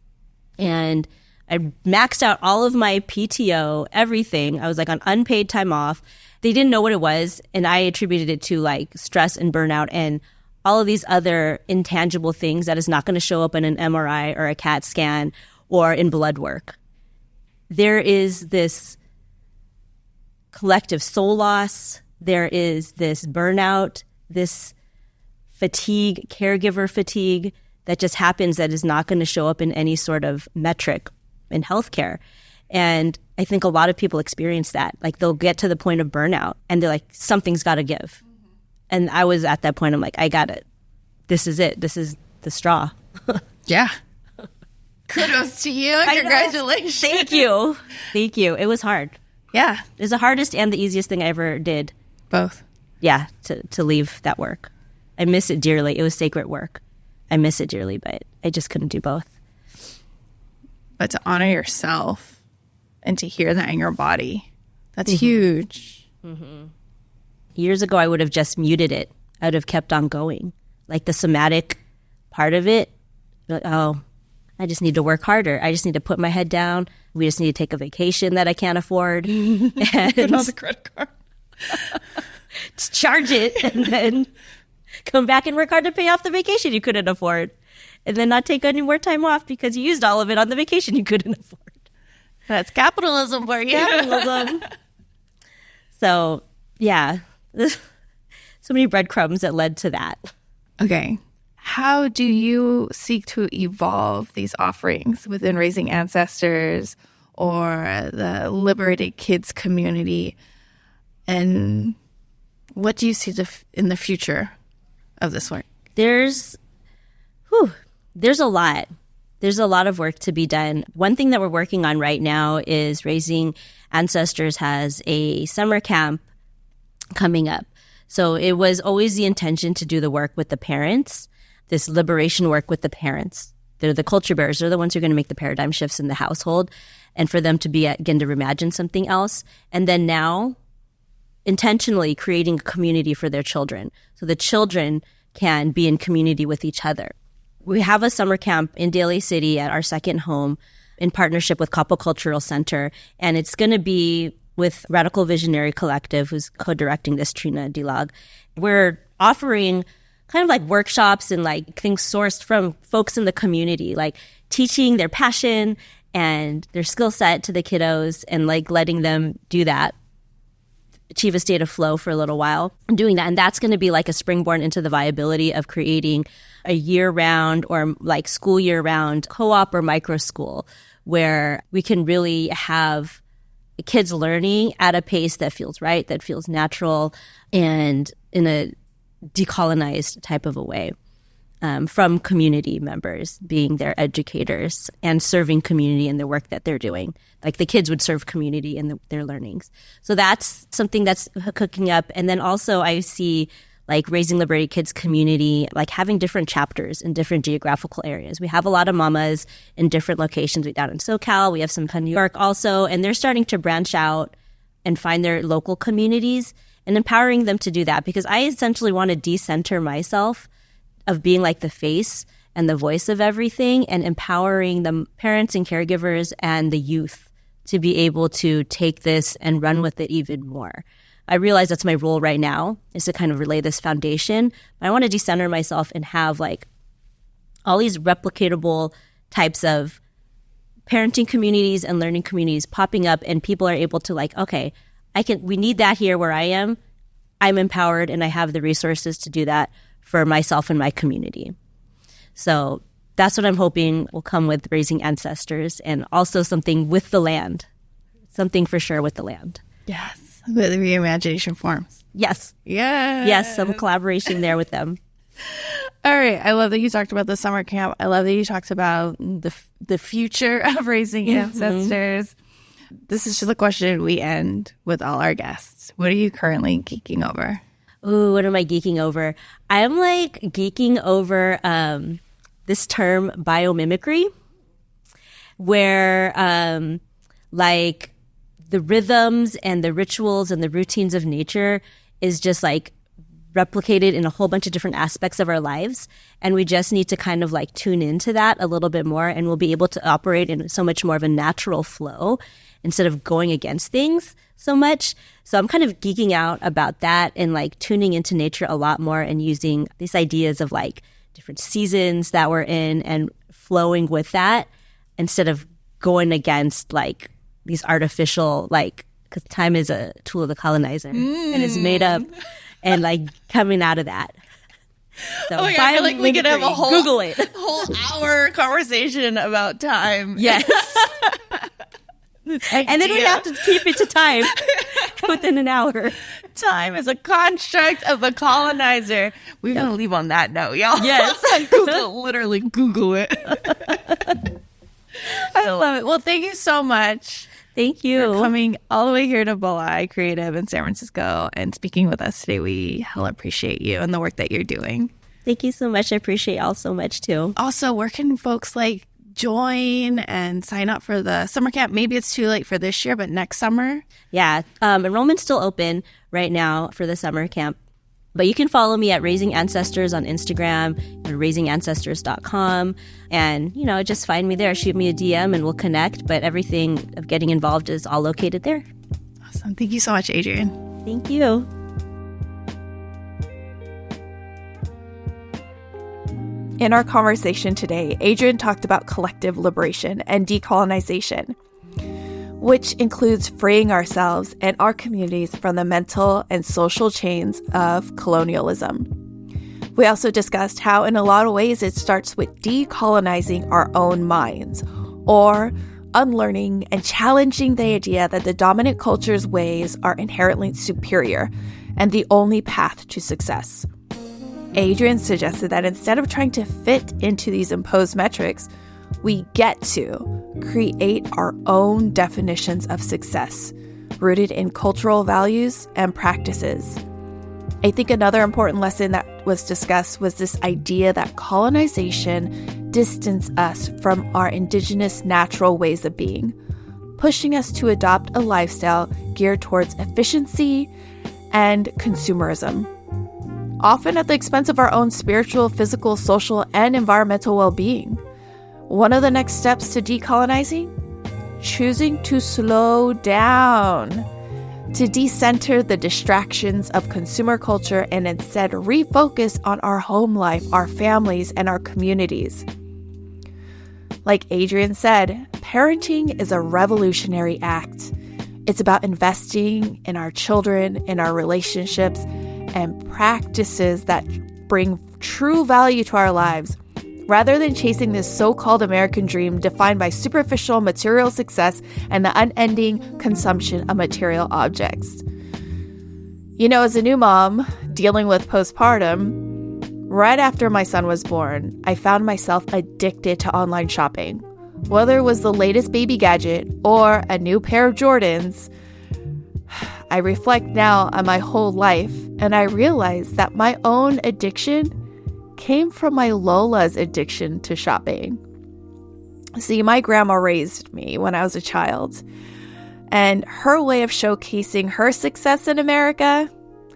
Speaker 2: And I maxed out all of my PTO, everything. I was like on unpaid time off. They didn't know what it was. And I attributed it to like stress and burnout and all of these other intangible things that is not going to show up in an MRI or a CAT scan or in blood work. There is this collective soul loss. There is this burnout, this fatigue, caregiver fatigue that just happens that is not going to show up in any sort of metric in healthcare. And I think a lot of people experience that. Like they'll get to the point of burnout and they're like, something's got to give. And I was at that point, I'm like, I got it. This is it. This is the straw.
Speaker 1: Yeah. Kudos to you. Congratulations.
Speaker 2: Thank you. Thank you. It was hard.
Speaker 1: Yeah.
Speaker 2: It was the hardest and the easiest thing I ever did.
Speaker 1: Both.
Speaker 2: Yeah, to leave that work. I miss it dearly. It was sacred work. I miss it dearly, but I just couldn't do both.
Speaker 1: But to honor yourself and to hear that in your body, that's huge.
Speaker 2: Mm-hmm. Years ago, I would have just muted it. I would have kept on going. Like the somatic part of it, like, oh, I just need to work harder. I just need to put my head down. We just need to take a vacation that I can't afford. And
Speaker 1: put on the credit card.
Speaker 2: Just charge it and then come back and work hard to pay off the vacation you couldn't afford. And then not take any more time off because you used all of it on the vacation you couldn't afford.
Speaker 1: That's capitalism for you.
Speaker 2: Capitalism. So, yeah. So many breadcrumbs that led to that.
Speaker 1: Okay. How do you seek to evolve these offerings within Raising Ancestors or the Liberated Kids community? And what do you see in the future of this work?
Speaker 2: There's a lot. There's a lot of work to be done. One thing that we're working on right now is Raising Ancestors has a summer camp coming up. So it was always the intention to do the work with the parents, this liberation work with the parents. They're the culture bearers. They're the ones who are going to make the paradigm shifts in the household, and for them to begin to reimagine something else. And then now, intentionally creating a community for their children so the children can be in community with each other. We have a summer camp in Daly City at our second home in partnership with Kapwa Cultural Center, and it's going to be with Radical Visionary Collective, who's co-directing this, Trina Dilag. We're offering kind of like workshops and like things sourced from folks in the community, like teaching their passion and their skill set to the kiddos and like letting them do that, achieve a state of flow for a little while, doing that. And that's going to be like a springboard into the viability of creating a year-round or like school year-round co-op or micro school where we can really have kids learning at a pace that feels right, that feels natural, and in a decolonized type of a way, from community members being their educators and serving community in the work that they're doing. Like the kids would serve community in their learnings. So that's something that's cooking up. And then also I see like Raising Liberated Kids community, like having different chapters in different geographical areas. We have a lot of mamas in different locations. We're down in SoCal. We have some in New York also. And they're starting to branch out and find their local communities and empowering them to do that, because I essentially want to decenter myself of being like the face and the voice of everything, and empowering the parents and caregivers and the youth to be able to take this and run with it even more. I realize that's my role right now, is to kind of relay this foundation. But I want to decenter myself and have like all these replicatable types of parenting communities and learning communities popping up, and people are able to like, okay, we need that here where I am. I'm empowered and I have the resources to do that for myself and my community. So that's what I'm hoping will come with Raising Ancestors, and also something with the land, something for sure with the land.
Speaker 1: Yes, the reimagination forms.
Speaker 2: Yes.
Speaker 1: Yes,
Speaker 2: some collaboration there with them.
Speaker 1: All right. I love that you talked about the summer camp. I love that you talked about the future of Raising Ancestors. This is just a question we end with all our guests. What are you currently geeking over?
Speaker 2: Ooh, what am I geeking over? I'm like geeking over this term biomimicry, where like the rhythms and the rituals and the routines of nature is just like replicated in a whole bunch of different aspects of our lives. And we just need to kind of like tune into that a little bit more, and we'll be able to operate in so much more of a natural flow instead of going against things so much. So I'm kind of geeking out about that and like tuning into nature a lot more, and using these ideas of like different seasons that we're in and flowing with that instead of going against like these artificial, like, because time is a tool of the colonizer and it's made up, and like coming out of that. So
Speaker 1: I feel like we could have a whole
Speaker 2: Google it.
Speaker 1: whole hour conversation about time.
Speaker 2: Yes. And then we have to keep it to time within an hour.
Speaker 1: Time is a construct of the colonizer. We're going to leave on that note, y'all.
Speaker 2: Yes.
Speaker 1: Literally Google it. I love it. Well, thank you so much.
Speaker 2: Thank you
Speaker 1: for coming all the way here to Bolai Creative in San Francisco and speaking with us today. We hella appreciate you and the work that you're doing.
Speaker 2: Thank you so much. I appreciate y'all so much too.
Speaker 1: Also, where can folks like join and sign up for the summer camp? Maybe it's too late for this year, but next summer?
Speaker 2: Yeah. Enrollment's still open right now for the summer camp. But you can follow me at Raising Ancestors on Instagram and raisingancestors.com. And, just find me there. Shoot me a DM and we'll connect. But everything of getting involved is all located there.
Speaker 1: Awesome. Thank you so much, Adrienne.
Speaker 2: Thank you.
Speaker 1: In our conversation today, Adrienne talked about collective liberation and decolonization, which includes freeing ourselves and our communities from the mental and social chains of colonialism. We also discussed how, in a lot of ways, it starts with decolonizing our own minds, or unlearning and challenging the idea that the dominant culture's ways are inherently superior and the only path to success. Adrienne suggested that instead of trying to fit into these imposed metrics, we get to create our own definitions of success, rooted in cultural values and practices. I think another important lesson that was discussed was this idea that colonization distanced us from our indigenous natural ways of being, pushing us to adopt a lifestyle geared towards efficiency and consumerism, often at the expense of our own spiritual, physical, social, and environmental well-being. One of the next steps to decolonizing? Choosing to slow down, to decenter the distractions of consumer culture and instead refocus on our home life, our families, and our communities. Like Adrienne said, parenting is a revolutionary act. It's about investing in our children, in our relationships, and practices that bring true value to our lives, rather than chasing this so-called American dream defined by superficial material success and the unending consumption of material objects. You know, as a new mom dealing with postpartum, right after my son was born, I found myself addicted to online shopping. Whether it was the latest baby gadget or a new pair of Jordans, I reflect now on my whole life and I realize that my own addiction came from my Lola's addiction to shopping. See, my grandma raised me when I was a child, and her way of showcasing her success in America,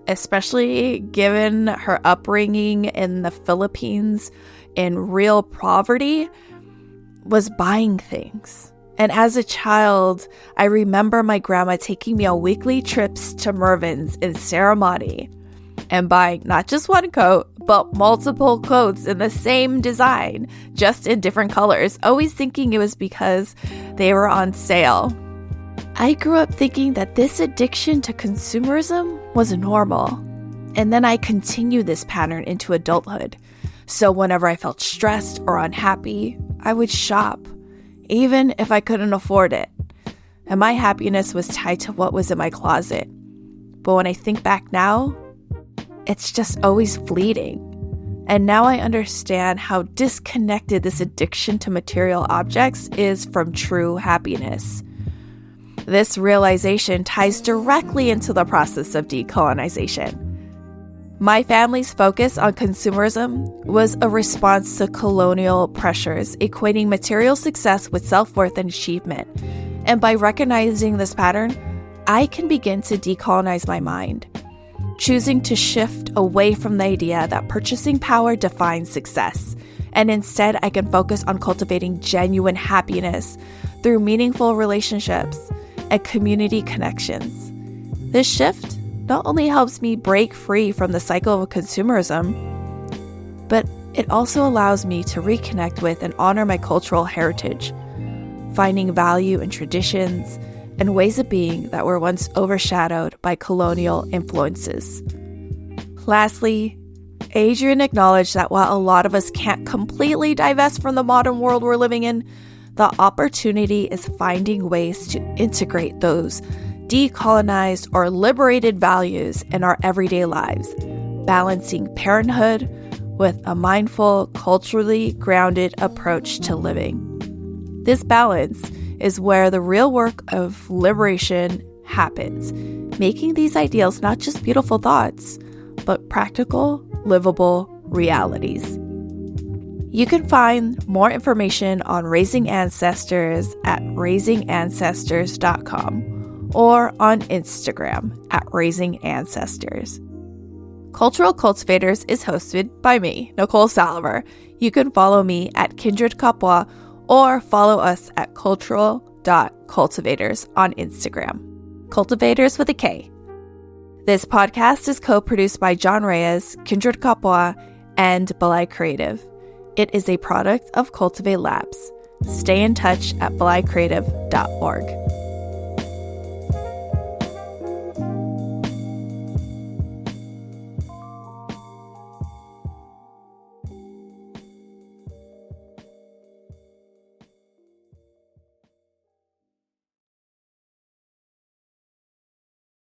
Speaker 1: especially given her upbringing in the Philippines in real poverty, was buying things. And as a child, I remember my grandma taking me on weekly trips to Mervyn's in Saramati and buying not just one coat, but multiple coats in the same design, just in different colors, always thinking it was because they were on sale. I grew up thinking that this addiction to consumerism was normal. And then I continued this pattern into adulthood. So whenever I felt stressed or unhappy, I would shop, even if I couldn't afford it. And my happiness was tied to what was in my closet. But when I think back now, it's just always fleeting. And now I understand how disconnected this addiction to material objects is from true happiness. This realization ties directly into the process of decolonization. My family's focus on consumerism was a response to colonial pressures, equating material success with self-worth and achievement. And by recognizing this pattern, I can begin to decolonize my mind, choosing to shift away from the idea that purchasing power defines success. And instead, I can focus on cultivating genuine happiness through meaningful relationships and community connections. This shift not only helps me break free from the cycle of consumerism, but it also allows me to reconnect with and honor my cultural heritage, finding value in traditions and ways of being that were once overshadowed by colonial influences. Lastly, Adrienne acknowledged that while a lot of us can't completely divest from the modern world we're living in, the opportunity is finding ways to integrate those decolonized or liberated values in our everyday lives, balancing parenthood with a mindful, culturally grounded approach to living. This balance is where the real work of liberation happens, making these ideals not just beautiful thoughts, but practical, livable realities. You can find more information on Raising Ancestors at raisingancestors.com or on Instagram at Raising Ancestors. Cultural Cultivators is hosted by me, Nicole Salver. You can follow me at Kindred Kapwa or follow us at cultural.cultivators on Instagram. Cultivators with a K. This podcast is co-produced by John Reyes, Kindred Kapwa, and Balai Creative. It is a product of Cultivate Labs. Stay in touch at balaicreative.org.